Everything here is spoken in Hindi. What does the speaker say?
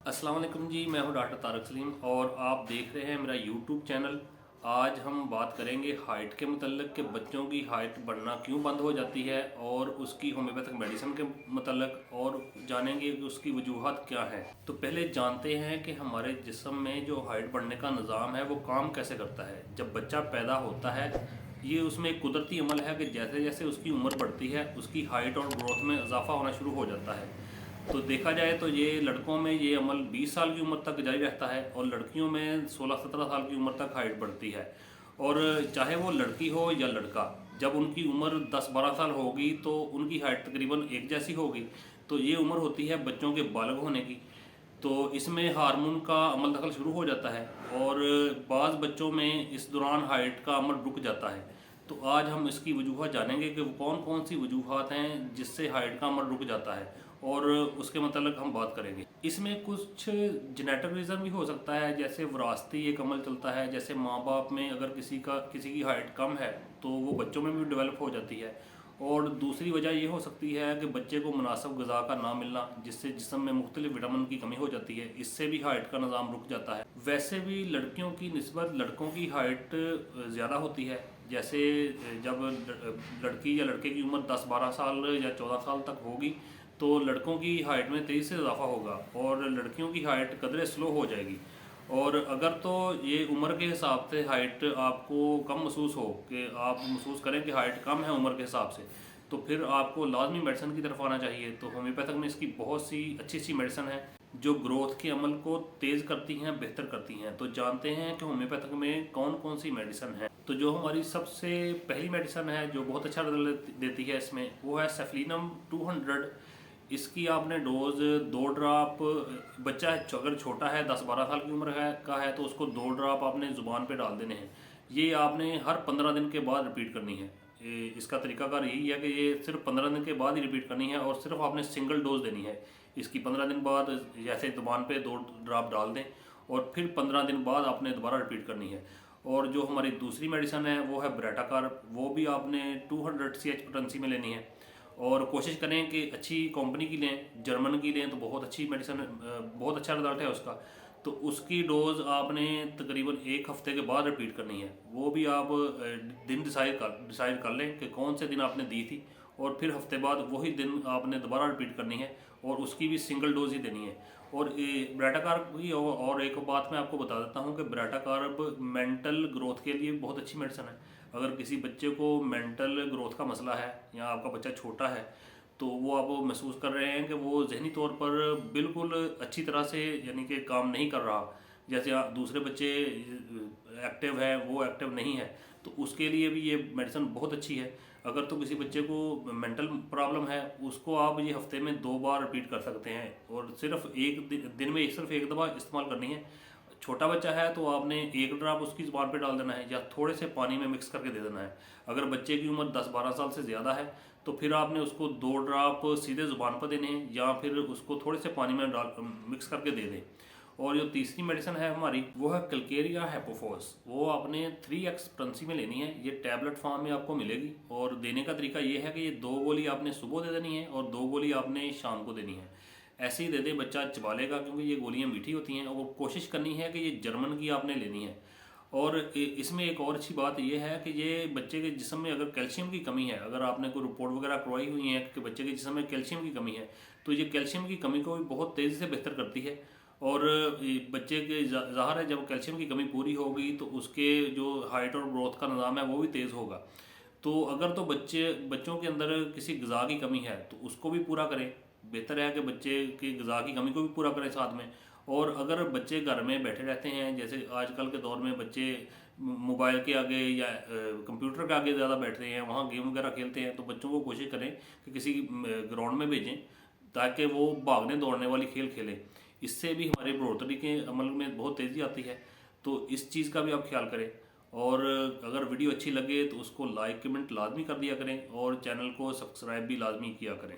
अस्सलाम वालेकुम जी, मैं हूं डॉक्टर तारक सलीम और आप देख रहे हैं मेरा यूट्यूब चैनल। आज हम बात करेंगे हाइट के मतलब कि बच्चों की हाइट बढ़ना क्यों बंद हो जाती है और उसकी होम्योपैथिक मेडिसिन के मतलब और जानेंगे कि उसकी वजूहत क्या हैं। तो पहले जानते हैं कि हमारे जिस्म में जो हाइट बढ़ने का निज़ाम है वो काम कैसे करता है। जब बच्चा पैदा होता है ये उसमें एक कुदरती अमल है कि जैसे जैसे उसकी उम्र बढ़ती है उसकी हाइट और ग्रोथ में इजाफा होना शुरू हो जाता है। तो देखा जाए तो ये लड़कों में ये अमल 20 साल की उम्र तक जारी रहता है और लड़कियों में 16-17 साल की उम्र तक हाइट बढ़ती है। और चाहे वो लड़की हो या लड़का, जब उनकी उम्र 10-12 साल होगी तो उनकी हाइट तकरीबन एक जैसी होगी। तो ये उम्र होती है बच्चों के बालग होने की। तो इसमें हार्मोन का अमल दखल शुरू हो जाता है और बाज़ बच्चों में इस दौरान हाइट का अमल रुक जाता है। तो आज हम इसकी वजूहत जानेंगे कि वो कौन कौन सी वजूहत हैं जिससे हाइट का अमल रुक जाता है और उसके मतलब हम बात करेंगे। इसमें कुछ जेनेटिक रीज़न भी हो सकता है, जैसे विरासती एक अमल चलता है। जैसे माँ बाप में अगर किसी की हाइट कम है तो वो बच्चों में भी डेवलप हो जाती है। और दूसरी वजह ये हो सकती है कि बच्चे को मुनासिब ग़िज़ा का ना मिलना, जिससे जिस्म में मुख्तलिफ विटामिन की कमी हो जाती है। इससे भी हाइट का निज़ाम रुक जाता है। वैसे भी लड़कियों की निस्बत लड़कों की हाइट ज़्यादा होती है। जैसे जब लड़की या लड़के की उम्र 10-12 साल या 14 साल तक होगी तो लड़कों की हाइट में तेज़ी से इजाफा होगा और लड़कियों की हाइट कदरे स्लो हो जाएगी। और अगर तो ये उम्र के हिसाब से हाइट आपको कम महसूस हो कि आप महसूस करें कि हाइट कम है उम्र के हिसाब से, तो फिर आपको लाजमी मेडिसिन की तरफ आना चाहिए। तो होम्योपैथिक में इसकी बहुत सी अच्छी मेडिसिन है जो ग्रोथ के अमल को तेज़ करती हैं, बेहतर करती हैं। तो जानते हैं कि होम्योपैथिक में कौन कौन सी मेडिसिन है। तो जो हमारी सबसे पहली मेडिसिन है जो बहुत अच्छा रिजल्ट देती है इसमें, वो है सेफलिनम 200। इसकी आपने डोज 2 ड्राप, बच्चा अगर छोटा है 10-12 साल की उम्र है तो उसको 2 ड्राप आपने ज़ुबान पे डाल देने हैं। ये आपने हर 15 दिन के बाद रिपीट करनी है। इसका तरीकाकार यही है कि ये सिर्फ 15 दिन के बाद ही रिपीट करनी है और सिर्फ आपने सिंगल डोज देनी है। इसकी 15 दिन बाद जैसे ज़ुबान पे 2 ड्राप डाल दें और फिर 15 दिन बाद आपने दोबारा रिपीट करनी है। और जो हमारी दूसरी मेडिसिन है वो है ब्रेटाकार, वो भी आपने 200 CH पोटेंसी में लेनी है। और कोशिश करें कि अच्छी कंपनी की लें, जर्मन की लें तो बहुत अच्छी मेडिसिन, बहुत अच्छा रिजल्ट है उसका। तो उसकी डोज़ आपने तकरीबन 1 हफ्ते के बाद रिपीट करनी है। वो भी आप दिन डिसाइड कर लें कि कौन से दिन आपने दी थी और फिर हफ्ते बाद वही दिन आपने दोबारा रिपीट करनी है और उसकी भी सिंगल डोज ही देनी है। और ब्रेटाकार्ब की और एक बात मैं आपको बता देता हूँ कि ब्रेटाकार्ब मेंटल ग्रोथ के लिए बहुत अच्छी मेडिसिन है। अगर किसी बच्चे को मेंटल ग्रोथ का मसला है या आपका बच्चा छोटा है तो वो आप महसूस कर रहे हैं कि वो जहनी तौर पर बिल्कुल अच्छी तरह से यानी कि काम नहीं कर रहा, जैसे दूसरे बच्चे एक्टिव है वो एक्टिव नहीं है, तो उसके लिए भी ये मेडिसिन बहुत अच्छी है। अगर तो किसी बच्चे को मेंटल प्रॉब्लम है उसको आप ये हफ्ते में 2 बार रिपीट कर सकते हैं और सिर्फ एक दिन में सिर्फ एक दफ़ा इस्तेमाल करनी है। छोटा बच्चा है तो आपने 1 ड्राप उसकी ज़ुबान पे डाल देना है या थोड़े से पानी में मिक्स करके दे देना है। अगर बच्चे की उम्र 10-12 साल से ज़्यादा है तो फिर आपने उसको 2 ड्राप सीधे ज़ुबान पर देने हैं या फिर उसको थोड़े से पानी में डाल मिक्स करके दे दें। और जो तीसरी मेडिसिन है हमारी वो है कल्केरिया हेपोफोस, वो आपने 3x पोटेंसी में लेनी है। ये टैबलेट फॉर्म में आपको मिलेगी और देने का तरीका ये है कि ये 2 गोली आपने सुबह दे देनी है और 2 गोली आपने शाम को देनी है। ऐसे ही दे दे, बच्चा चबा लेगा क्योंकि ये गोलियां मीठी होती हैं। और कोशिश करनी है कि ये जर्मन की आपने लेनी है। और इसमें एक और अच्छी बात यह है कि ये बच्चे के जिस्म में अगर कैल्शियम की कमी है, अगर आपने कोई रिपोर्ट वगैरह करवाई हुई है कि बच्चे के जिस्म में कैल्शियम की कमी है, तो ये कैल्शियम की कमी को भी बहुत तेज़ी से बेहतर करती है। और बच्चे के ज़ाहिर है जब कैल्शियम की कमी पूरी होगी तो उसके जो हाइट और ग्रोथ का निज़ाम है वो भी तेज़ होगा। तो अगर तो बच्चों के अंदर किसी ग़िज़ा की कमी है तो उसको भी पूरा करें। बेहतर है कि बच्चे की ग़िज़ा की कमी को भी पूरा करें साथ में। और अगर बच्चे घर में बैठे रहते हैं, जैसे आजकल के दौर में बच्चे मोबाइल के आगे या कंप्यूटर के आगे ज़्यादा बैठते हैं, वहाँ गेम वगैरह खेलते हैं, तो बच्चों को कोशिश करें कि किसी ग्राउंड में भेजें ताकि वो भागने दौड़ने वाली खेल खेलें। इससे भी हमारे बढ़ोतरी के अमल में बहुत तेज़ी आती है। तो इस चीज़ का भी आप ख्याल करें। और अगर वीडियो अच्छी लगे तो उसको लाइक कमेंट लाजमी कर दिया करें और चैनल को सब्सक्राइब भी लाजमी किया करें।